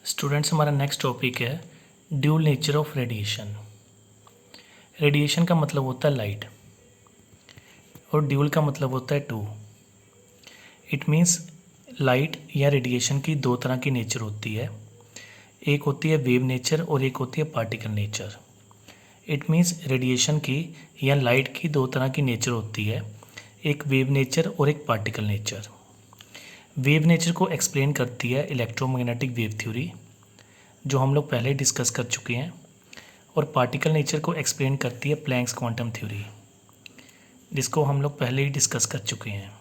Students, हमारा next topic है dual nature of radiation. Radiation का मतलब होता है लाइट और ड्यूल का मतलब होता है टू। इट मीन्स लाइट या रेडिएशन की दो तरह की नेचर होती है, एक होती है वेव नेचर और एक होती है particle nature. It means radiation की या लाइट की दो तरह की नेचर होती है, एक वेव नेचर और एक पार्टिकल नेचर। वेव नेचर को एक्सप्लेन करती है इलेक्ट्रोमैग्नेटिक वेव थ्योरी, जो हम लोग पहले डिस्कस कर चुके हैं, और पार्टिकल नेचर को एक्सप्लेन करती है प्लैंक्स क्वांटम थ्योरी, जिसको हम लोग पहले ही डिस्कस कर चुके हैं।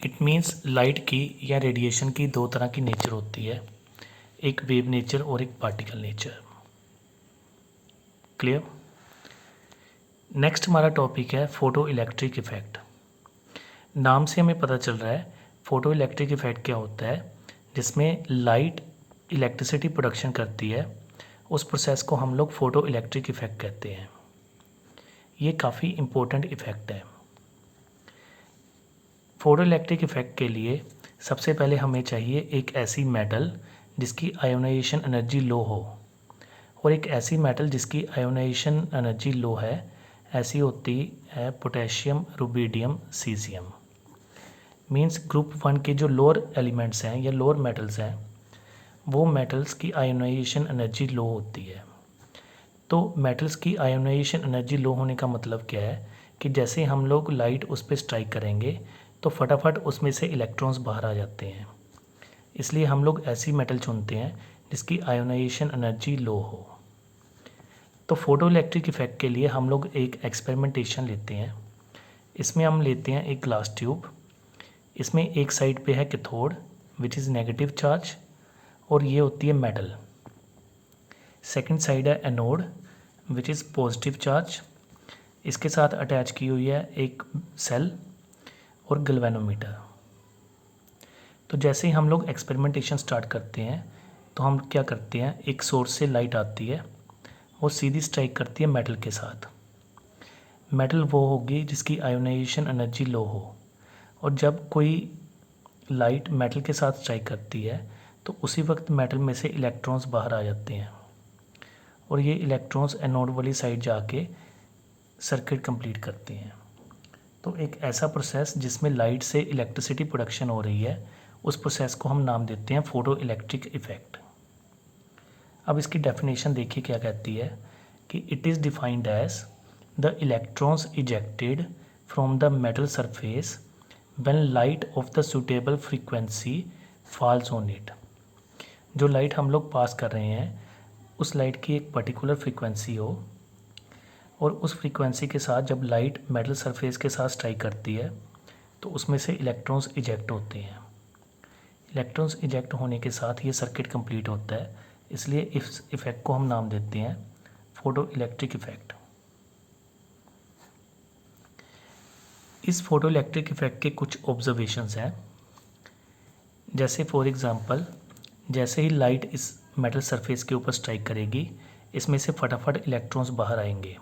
इट मीन्स लाइट की या रेडिएशन की दो तरह की नेचर होती है, एक वेव नेचर और एक पार्टिकल नेचर। क्लियर? नेक्स्ट हमारा टॉपिक है फोटो इलेक्ट्रिक इफेक्ट। नाम से हमें पता चल रहा है फोटो इलेक्ट्रिक इफेक्ट क्या होता है, जिसमें लाइट इलेक्ट्रिसिटी प्रोडक्शन करती है। उस प्रोसेस को हम लोग फोटो इलेक्ट्रिक इफेक्ट कहते हैं। ये काफ़ी इम्पोर्टेंट इफेक्ट है। फोटो इलेक्ट्रिक इफेक्ट के लिए सबसे पहले हमें चाहिए एक ऐसी मेटल जिसकी आयोनाइजेशन एनर्जी लो हो, और एक ऐसी मेटल जिसकी आयोनाइजेशन एनर्जी लो है। ऐसी होती है potassium, rubidium, caesium. Means group 1 के जो लोअर एलिमेंट्स हैं या लोअर मेटल्स हैं, वो मेटल्स की आयोनाइजेशन एनर्जी लो होती है। तो मेटल्स की आयोनाइजेशन एनर्जी लो होने का मतलब क्या है कि जैसे हम लोग लाइट उस पर स्ट्राइक करेंगे तो फटाफट उसमें से इलेक्ट्रॉन्स बाहर आ जाते हैं। इसलिए हम लोग ऐसी मेटल चुनते हैं जिसकी आयोनाइजेशन एनर्जी लो हो। तो फोटो इलेक्ट्रिक इफेक्ट के लिए हम लोग एक एक्सपेरिमेंटेशन लेते हैं। इसमें हम लेते हैं एक ग्लास ट्यूब। इसमें एक साइड पे है cathode which is negative charge, और ये होती है मेटल। सेकंड साइड है anode which is positive charge. इसके साथ अटैच की हुई है एक सेल और गैल्वेनोमीटर। तो जैसे ही हम लोग एक्सपेरिमेंटेशन स्टार्ट करते हैं तो हम क्या करते हैं, एक सोर्स से लाइट आती है और सीधी स्ट्राइक करती है मेटल के साथ। मेटल वो होगी जिसकी आयोनाइजेशन एनर्जी लो हो, और जब कोई लाइट मेटल के साथ स्ट्राइक करती है तो उसी वक्त मेटल में से इलेक्ट्रॉन्स बाहर आ जाते हैं, और ये इलेक्ट्रॉन्स एनोड वाली साइड जाके सर्किट कंप्लीट करते हैं। तो एक ऐसा प्रोसेस जिसमें लाइट से इलेक्ट्रिसिटी प्रोडक्शन हो रही है, उस प्रोसेस को हम नाम देते हैं फोटो इलेक्ट्रिक इफेक्ट। अब इसकी डेफिनेशन देखिए क्या कहती है कि it is defined as the electrons ejected from the metal surface when light of the suitable frequency falls on it. जो लाइट हम लोग पास कर रहे हैं उस लाइट की एक पर्टिकुलर फ्रीक्वेंसी हो, और उस फ्रीक्वेंसी के साथ जब लाइट मेटल सरफेस के साथ स्ट्राइक करती है तो उसमें से इलेक्ट्रॉन्स इजेक्ट होते हैं। इलेक्ट्रॉन्स इजेक्ट होने के साथ ये सर्किट कंप्लीट होता है, इसलिए इस इफ़ेक्ट को हम नाम देते हैं फोटो इलेक्ट्रिक इफ़ेक्ट। इस फोटो इलेक्ट्रिक इफ़ेक्ट के कुछ ऑब्जर्वेशंस हैं। जैसे फॉर एग्ज़ाम्पल, जैसे ही लाइट इस मेटल सरफेस के ऊपर स्ट्राइक करेगी, इसमें से फटाफट इलेक्ट्रॉन्स बाहर आएंगे।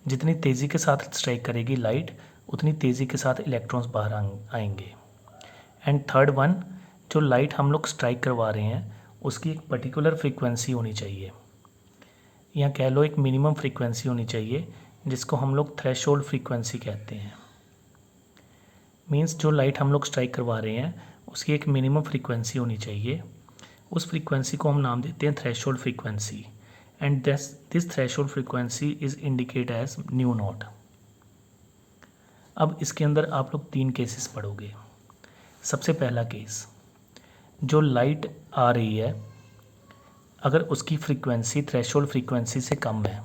जितनी तेज़ी के साथ स्ट्राइक करेगी लाइट, उतनी तेज़ी के साथ इलेक्ट्रॉन्स बाहर आएंगे। एंड थर्ड वन, जो लाइट हम लोग स्ट्राइक करवा रहे हैं उसकी एक पर्टिकुलर फ्रीक्वेंसी होनी चाहिए, या कह लो एक मिनिमम फ्रीक्वेंसी होनी चाहिए, जिसको हम लोग थ्रेशोल्ड फ्रीक्वेंसी कहते हैं। मीन्स जो लाइट हम लोग स्ट्राइक करवा रहे हैं उसकी एक मिनिमम फ्रीक्वेंसी होनी चाहिए। उस फ्रीक्वेंसी को हम नाम देते हैं threshold frequency, and this threshold frequency is indicate as nu naught. अब इसके अंदर आप लोग 3 केसेस पढ़ोगे। सबसे पहला केस, जो लाइट आ रही है अगर उसकी फ्रीक्वेंसी थ्रेशोल्ड फ्रीक्वेंसी से कम है,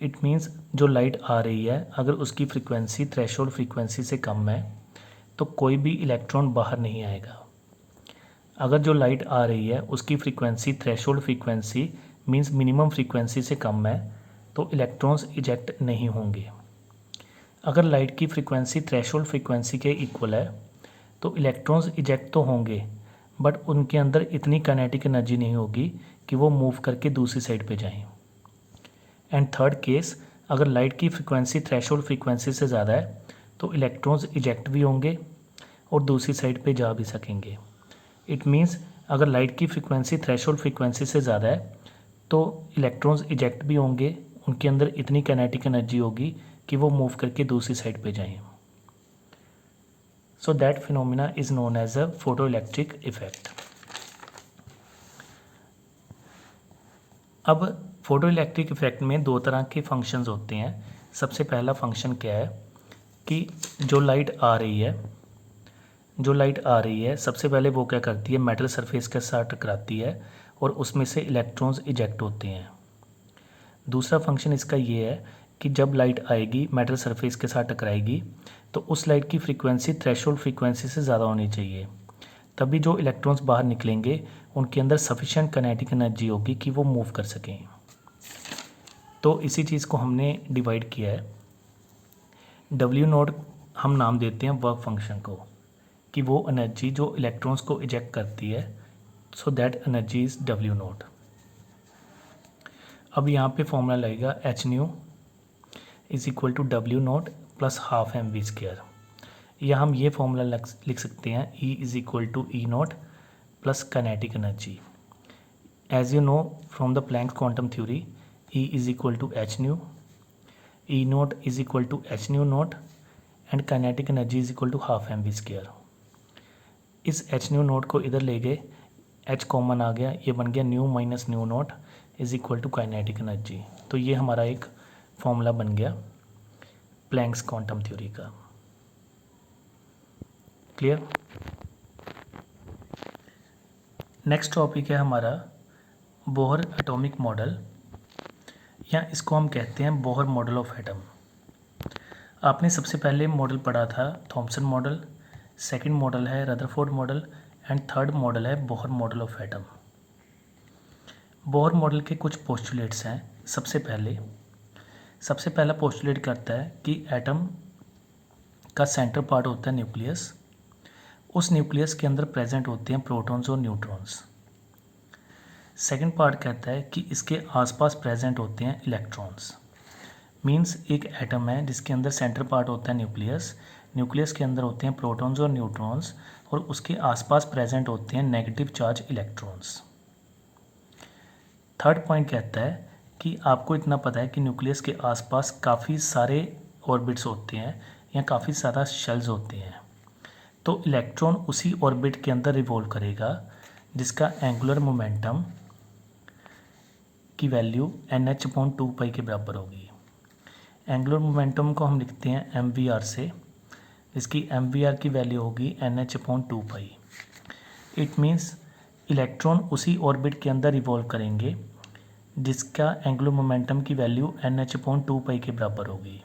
इट मीन्स जो लाइट आ रही है अगर उसकी फ्रीक्वेंसी थ्रेशोल्ड फ्रीक्वेंसी से कम है तो कोई भी इलेक्ट्रॉन बाहर नहीं आएगा। अगर जो लाइट आ रही है उसकी frequency threshold frequency means minimum frequency से कम है तो इलेक्ट्रॉन्स इजेक्ट नहीं होंगे। अगर लाइट की फ्रीक्वेंसी थ्रेशोल्ड फ्रीक्वेंसी के इक्वल है तो इलेक्ट्रॉन्स इजेक्ट तो होंगे, बट उनके अंदर इतनी काइनेटिक एनर्जी नहीं होगी कि वो मूव करके दूसरी साइड पे जाएं। एंड थर्ड केस, अगर लाइट की फ्रीक्वेंसी थ्रेशोल्ड फ्रीक्वेंसी से ज़्यादा है तो इलेक्ट्रॉन्स इजेक्ट भी होंगे और दूसरी साइड पे जा भी सकेंगे। इट मीन्स अगर लाइट की फ्रीक्वेंसी थ्रेशोल्ड फ्रीक्वेंसी से ज़्यादा है तो इलेक्ट्रॉन्स इजेक्ट भी होंगे, उनके अंदर इतनी काइनेटिक एनर्जी होगी कि वो मूव करके दूसरी साइड पे जाएं। So that phenomena is known as a photoelectric effect. अब फोटो इलेक्ट्रिक इफेक्ट में दो तरह के फंक्शंस होते हैं। सबसे पहला फंक्शन क्या है कि जो लाइट आ रही है सबसे पहले वो क्या करती है, मेटल सरफेस के साथ टकराती है और उसमें से इलेक्ट्रॉन्स इजेक्ट होते हैं। दूसरा फंक्शन इसका ये है कि जब लाइट आएगी मेटल सरफेस के साथ टकराएगी तो उस लाइट की फ्रीक्वेंसी थ्रेशोल्ड फ्रीक्वेंसी से ज़्यादा होनी चाहिए, तभी जो इलेक्ट्रॉन्स बाहर निकलेंगे उनके अंदर सफिशिएंट काइनेटिक एनर्जी होगी कि वो मूव कर सकें। तो इसी चीज़ को हमने डिवाइड किया है। W0 हम नाम देते हैं वर्क फंक्शन को, कि वो एनर्जी जो इलेक्ट्रॉन्स को इजेक्ट करती है, so that energy is W0। अब यहाँ पे फॉर्मूला लगेगा h/nu is equal to W0 plus half mv²। या हम ये फॉर्मूला लिख सकते हैं E is equal to E0 plus kinetic energy. As you know from the Planck's quantum theory, E is equal to h/nu, E0 is equal to h/nu0 and kinetic energy is equal to half mv²। इस h/nu0 को इधर ले गए, h common आ गया, ये बन गया nu minus न्यू0 is equal to kinetic energy. तो ये हमारा एक फॉर्मूला बन गया प्लैंक्स क्वांटम थ्योरी का। क्लियर। नेक्स्ट टॉपिक है हमारा बोहर एटॉमिक मॉडल, या इसको हम कहते हैं बोहर मॉडल ऑफ एटम। आपने सबसे पहले मॉडल पढ़ा था थॉमसन मॉडल, सेकंड मॉडल है Rutherford model and third model है Bohr model of atom. Bohr model के कुछ पोस्टुलेट्स हैं। सबसे पहला पोस्टुलेट करता है कि एटम का सेंटर पार्ट होता है न्यूक्लियस, उस न्यूक्लियस के अंदर प्रेजेंट होते हैं प्रोटॉन्स और न्यूट्रॉन्स। सेकंड पार्ट कहता है कि इसके आसपास प्रेजेंट होते हैं इलेक्ट्रॉन्स। मींस एक एटम है जिसके अंदर सेंटर पार्ट होता है न्यूक्लियस के अंदर होते हैं प्रोटॉन्स और न्यूट्रॉन्स और उसके आसपास प्रेजेंट होते हैं negative charge electrons. Third point कहता है कि आपको इतना पता है कि न्यूक्लियस के आसपास काफ़ी सारे ऑर्बिट्स होते हैं या काफ़ी ज़्यादा शेल्स होते हैं, तो इलेक्ट्रॉन उसी ऑर्बिट के अंदर रिवॉल्व करेगा जिसका एंगुलर मोमेंटम की वैल्यू NH/2π के बराबर होगी। एंगुलर मोमेंटम को हम लिखते हैं mvr से, जिसकी mvr की वैल्यू होगी NH/2π। इट मीन्स इलेक्ट्रॉन उसी ऑर्बिट के अंदर रिवॉल्व करेंगे जिसका एंगुलर मोमेंटम की वैल्यू NH/2π के बराबर होगी।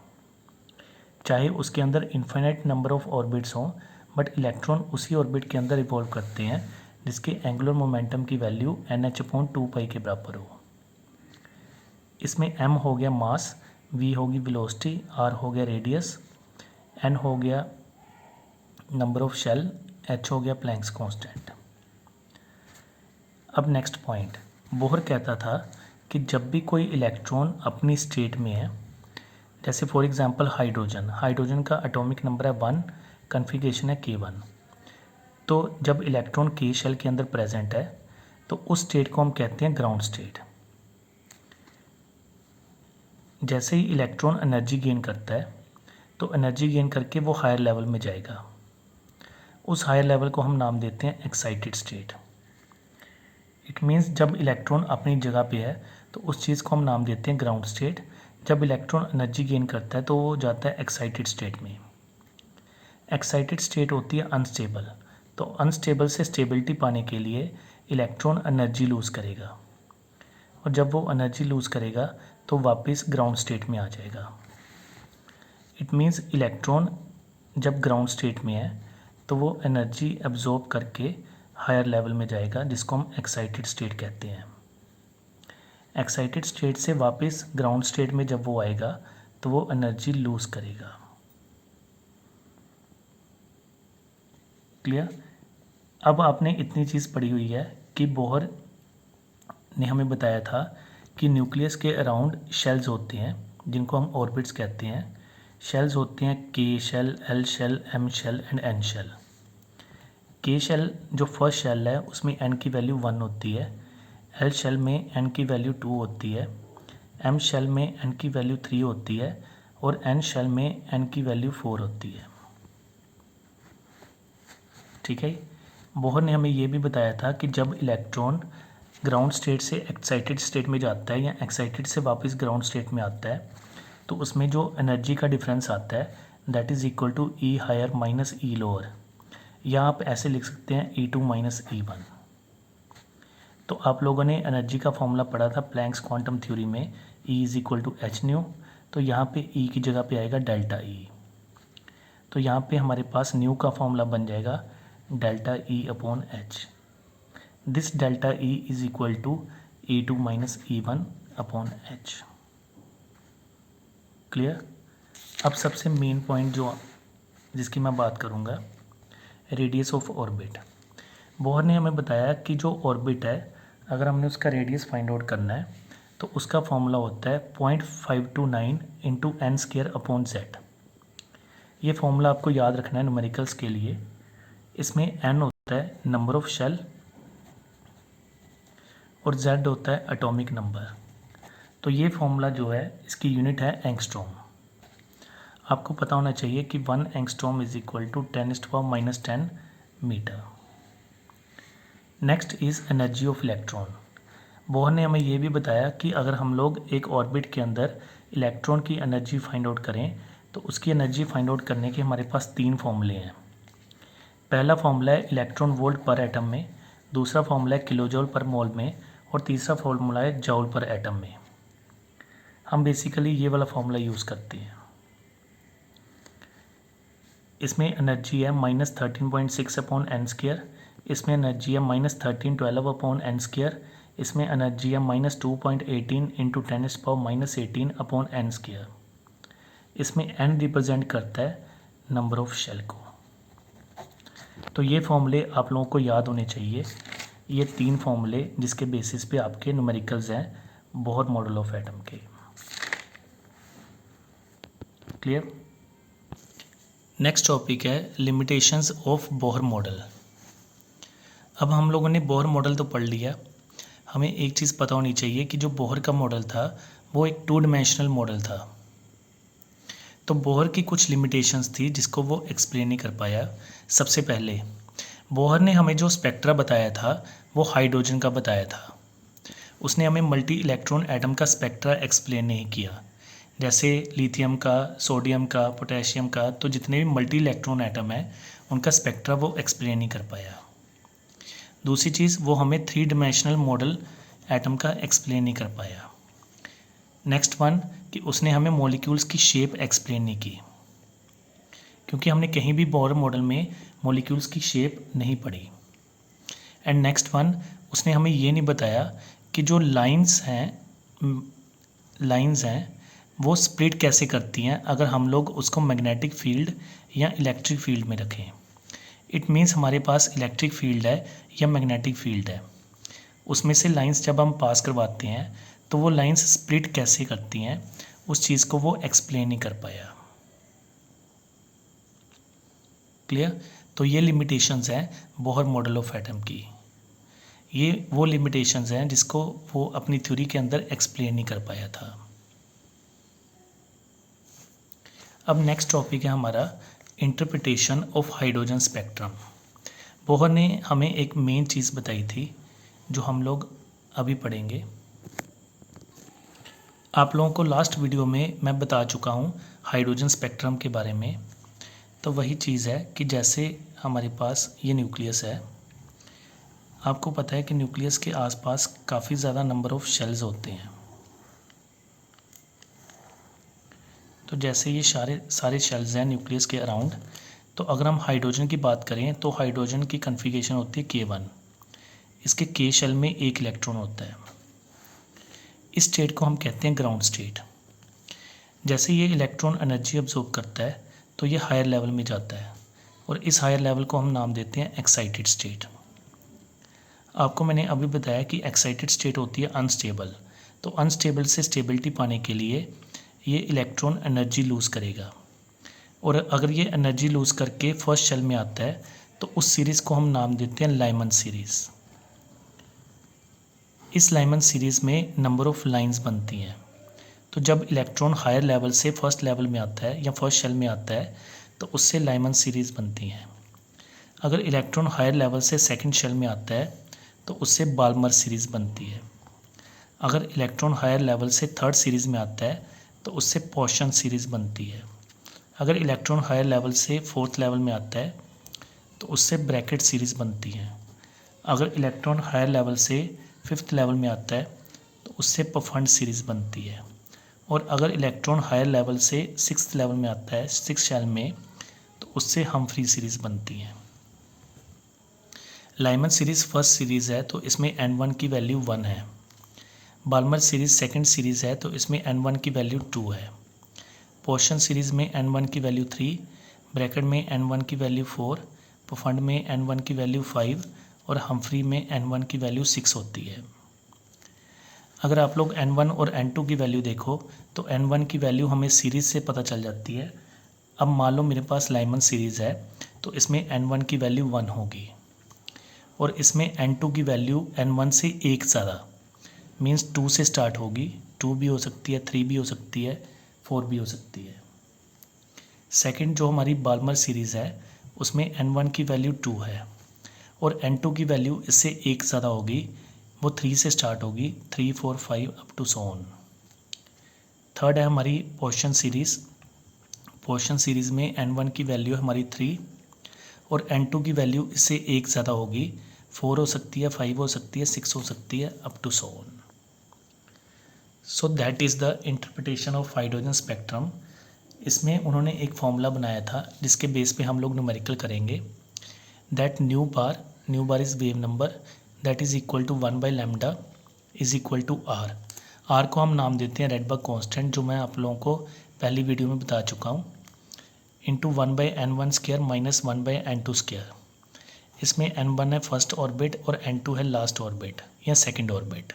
चाहे उसके अंदर इन्फिनिट नंबर ऑफ ऑर्बिट्स हों, बट इलेक्ट्रॉन उसी ऑर्बिट के अंदर रिवॉल्व करते हैं जिसके एंगुलर मोमेंटम की वैल्यू NH/2π के बराबर हो। इसमें m हो गया मास, v होगी वेलोसिटी, r हो गया रेडियस, n हो गया नंबर ऑफ शेल, h हो गया प्लैंक्स कांस्टेंट। अब नेक्स्ट पॉइंट, बोहर कहता था कि जब भी कोई इलेक्ट्रॉन अपनी स्टेट में है, जैसे फॉर एग्जांपल हाइड्रोजन का एटॉमिक नंबर है 1, कॉन्फ़िगरेशन है K1, तो जब इलेक्ट्रॉन K शेल के अंदर प्रेजेंट है तो उस स्टेट को हम कहते हैं ग्राउंड स्टेट। जैसे ही इलेक्ट्रॉन एनर्जी गेन करता है तो एनर्जी गेन करके वो हायर लेवल में जाएगा, उस हायर लेवल को हम नाम देते हैं एक्साइटेड स्टेट। इट मीन्स जब इलेक्ट्रॉन अपनी जगह पे है तो उस चीज़ को हम नाम देते हैं ग्राउंड स्टेट। जब इलेक्ट्रॉन एनर्जी गेन करता है तो वो जाता है एक्साइटेड स्टेट में। एक्साइटेड स्टेट होती है अनस्टेबल, तो अनस्टेबल से स्टेबिलिटी पाने के लिए इलेक्ट्रॉन एनर्जी लूज़ करेगा, और जब वो एनर्जी लूज़ करेगा तो वापस ग्राउंड स्टेट में आ जाएगा। इट मीन्स इलेक्ट्रॉन जब ग्राउंड स्टेट में है तो वो एनर्जी एब्जॉर्ब करके हायर लेवल में जाएगा, जिसको हम एक्साइटेड स्टेट कहते हैं। एक्साइटेड स्टेट से वापस ग्राउंड स्टेट में जब वो आएगा तो वो एनर्जी लूज़ करेगा। क्लियर। अब आपने इतनी चीज़ पढ़ी हुई है कि बोहर ने हमें बताया था कि न्यूक्लियस के अराउंड शेल्स होते हैं जिनको हम ऑर्बिट्स कहते हैं। शेल्स होते हैं K shell, L shell, M shell and N shell. K shell जो फर्स्ट शेल है उसमें n की वैल्यू 1 होती है, एल शेल में n की वैल्यू 2 होती है, एम शेल में n की वैल्यू 3 होती है और n शेल में n की वैल्यू 4 होती है। ठीक है। बोहर ने हमें ये भी बताया था कि जब इलेक्ट्रॉन ग्राउंड स्टेट से एक्साइटेड स्टेट में जाता है या एक्साइटेड से वापस ग्राउंड स्टेट में आता है तो उसमें जो एनर्जी का डिफरेंस आता है that is equal to E higher minus E lower, या आप ऐसे लिख सकते हैं E2 माइनस E1। तो आप लोगों ने एनर्जी का फॉर्मूला पढ़ा था प्लैंक्स क्वांटम थ्योरी में, E is equal to H nu, तो यहाँ पे E की जगह पे आएगा डेल्टा E। तो यहाँ पे हमारे पास न्यू का फॉर्मूला बन जाएगा delta E upon H. This delta E is equal to E2 minus E1 upon H. Clear. अब सबसे मेन पॉइंट जिसकी मैं बात करूँगा, रेडियस ऑफ ऑर्बिट। बोहर ने हमें बताया कि जो ऑर्बिट है अगर हमने उसका रेडियस फाइंड आउट करना है तो उसका फॉर्मूला होता है 0.529 into N square upon Z. ये फॉर्मूला आपको याद रखना है न्यूमेरिकल्स के लिए। इसमें एन होता है नंबर ऑफ शेल और जेड होता है एटॉमिक नंबर। तो ये फॉर्मूला जो है इसकी यूनिट है एंगस्ट्रॉम। आपको पता होना चाहिए कि 1 angstrom is equal to 10⁻⁻10 metre. Next is energy of electron. Bohr ने हमें ये भी बताया कि अगर हम लोग एक ऑर्बिट के अंदर इलेक्ट्रॉन की एनर्जी फाइंड आउट करें तो उसकी एनर्जी फाइंड आउट करने के हमारे पास 3 फॉर्मूले हैं। पहला फॉर्मूला है इलेक्ट्रॉन वोल्ट पर एटम में, दूसरा फॉर्मूला है किलोजोल पर मोल में और तीसरा फॉर्मूला है जॉल पर एटम में। हम बेसिकली ये वाला फॉर्मूला यूज़ करते हैं। इसमें एनर्जी है -13.6 अपॉन एन स्क्वायर, इसमें एनर्जी है -1312 अपॉन एन स्क्वायर, इसमें एनर्जी है -2.18 इंटू 10⁻⁻18 अपॉन एन स्क्वायर। इसमें एन रिप्रेजेंट करता है नंबर ऑफ शेल को। तो ये फॉर्मूले आप लोगों को याद होने चाहिए। ये 3 फॉर्मूले जिसके बेसिस पे आपके न्यूमेरिकल्स हैं बोहर मॉडल ऑफ एटम के। क्लियर। नेक्स्ट टॉपिक है लिमिटेशंस ऑफ बोहर मॉडल। अब हम लोगों ने बोहर मॉडल तो पढ़ लिया, हमें एक चीज़ पता होनी चाहिए कि जो बोहर का मॉडल था वो एक 2 डायमेंशनल मॉडल था। तो बोहर की कुछ लिमिटेशंस थी जिसको वो एक्सप्लेन नहीं कर पाया। सबसे पहले बोहर ने हमें जो स्पेक्ट्रा बताया था वो हाइड्रोजन का बताया था। उसने हमें मल्टी इलेक्ट्रॉन एटम का स्पेक्ट्रा एक्सप्लेन नहीं किया। जैसे लिथियम का, सोडियम का, पोटेशियम का, तो जितने भी मल्टी इलेक्ट्रॉन एटम है उनका स्पेक्ट्रा वो एक्सप्लेन नहीं कर पाया। दूसरी चीज़ वो हमें 3 डायमेंशनल मॉडल एटम का एक्सप्लेन नहीं कर पाया। नेक्स्ट वन कि उसने हमें मॉलिक्यूल्स की शेप एक्सप्लेन नहीं की, क्योंकि हमने कहीं भी बोहर मॉडल में मॉलिक्यूल्स की शेप नहीं पढ़ी। एंड नेक्स्ट वन उसने हमें ये नहीं बताया कि जो लाइंस हैं वो स्प्लिट कैसे करती हैं अगर हम लोग उसको मैग्नेटिक फील्ड या इलेक्ट्रिक फील्ड में रखें। इट मीन्स हमारे पास इलेक्ट्रिक फील्ड है या मैग्नेटिक फील्ड है, उसमें से लाइंस जब हम पास करवाते हैं तो वो लाइंस स्प्लिट कैसे करती हैं, उस चीज़ को वो एक्सप्लेन नहीं कर पाया। क्लियर। तो ये लिमिटेशंस हैं बोहर मॉडल ऑफ एटम की। ये वो लिमिटेशंस हैं जिसको वो अपनी थ्योरी के अंदर एक्सप्लेन नहीं कर पाया था। अब नेक्स्ट टॉपिक है हमारा interpretation of hydrogen spectrum. Bohr ने हमें एक मेन चीज़ बताई थी जो हम लोग अभी पढ़ेंगे। आप लोगों को लास्ट वीडियो में मैं बता चुका हूँ हाइड्रोजन स्पेक्ट्रम के बारे में। तो वही चीज़ है कि जैसे हमारे पास ये न्यूक्लियस है, आपको पता है कि न्यूक्लियस के आसपास काफ़ी ज़्यादा नंबर ऑफ शेल्स होते हैं। तो जैसे ये सारे शेल्स हैं न्यूक्लियस के अराउंड, तो अगर हम हाइड्रोजन की बात करें तो हाइड्रोजन की कन्फिगरेशन होती है K1। इसके K शेल में 1 इलेक्ट्रॉन होता है। इस स्टेट को हम कहते हैं ग्राउंड स्टेट। जैसे ये इलेक्ट्रॉन एनर्जी अब्जॉर्ब करता है तो ये हायर लेवल में जाता है और इस हायर लेवल को हम नाम देते हैं एक्साइटेड स्टेट। आपको मैंने अभी बताया कि एक्साइटेड स्टेट होती है अनस्टेबल। तो अनस्टेबल से स्टेबिलिटी पाने के लिए ये इलेक्ट्रॉन एनर्जी लूज़ करेगा, और अगर ये एनर्जी लूज़ करके फर्स्ट शेल में आता है तो उस सीरीज़ को हम नाम देते हैं लाइमन सीरीज़। इस लाइमन सीरीज़ में नंबर ऑफ लाइंस बनती हैं। तो जब इलेक्ट्रॉन हायर लेवल से फर्स्ट लेवल में आता है या फर्स्ट शेल में आता है तो उससे लाइमन सीरीज़ बनती हैं। अगर इलेक्ट्रॉन हायर लेवल से सेकंड शेल में आता है तो उससे बाल्मर सीरीज़ बनती है। अगर इलेक्ट्रॉन हायर लेवल से थर्ड सीरीज़ में आता है तो उससे पॉशन सीरीज़ बनती है। अगर इलेक्ट्रॉन हायर लेवल से फोर्थ लेवल में आता है तो उससे ब्रैकेट सीरीज़ बनती है। अगर इलेक्ट्रॉन हायर लेवल से फिफ्थ लेवल में आता है तो उससे पफंड सीरीज़ बनती है। और अगर इलेक्ट्रॉन हायर लेवल से सिक्स्थ लेवल में आता है सिक्स शेल में तो उससे हम्फ्री सीरीज़ बनती है। लाइमन सीरीज़ फर्स्ट सीरीज़ है तो इसमें N1 की वैल्यू 1 है। बाल्मर सीरीज़ सेकंड सीरीज़ है तो इसमें N1 की वैल्यू 2 है। पॉशन सीरीज़ में N1 की वैल्यू 3, ब्रैकेट में N1 की वैल्यू 4, पफंड में N1 की वैल्यू 5 और हम्फ्री में N1 की वैल्यू 6 होती है। अगर आप लोग N1 और N2 की वैल्यू देखो तो N1 की वैल्यू हमें सीरीज़ से पता चल जाती है। अब मान लो मेरे पास लाइमन सीरीज़ है तो इसमें N1 की वैल्यू 1 होगी और इसमें N2 की वैल्यू N1 से एक ज़्यादा मीन्स 2 से स्टार्ट होगी। 2 भी हो सकती है, 3 भी हो सकती है, 4 भी हो सकती है। सेकंड जो हमारी बाल्मर सीरीज़ है उसमें N1 की वैल्यू 2 है और N2 की वैल्यू इससे एक ज़्यादा होगी, वो 3 से स्टार्ट होगी, 3, 4, 5 up to so on. Third है हमारी पॉशन सीरीज़। पॉशन सीरीज़ में N1 की वैल्यू है हमारी 3 और N2 की वैल्यू इससे एक ज़्यादा होगी, 4 हो सकती है, 5 हो सकती है, 6 हो सकती है up to so on. So that is the interpretation of hydrogen spectrum. इसमें उन्होंने एक फॉर्मूला बनाया था जिसके बेस पे हम लोग न्यूमेरिकल करेंगे। That nu bar is wave number that is equal to 1 by lambda is equal to R. R को हम नाम देते हैं रेडबर्ग कांस्टेंट, जो मैं आप लोगों को पहली वीडियो में बता चुका हूँ, into 1 by N1 square minus 1 by N2 square. इसमें N1 है फर्स्ट ऑर्बिट और N2 है लास्ट ऑर्बिट या सेकंड ऑर्बिट।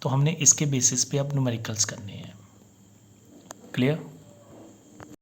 तो हमने इसके बेसिस पे अब न्यूमेरिकल्स करने हैं। क्लियर?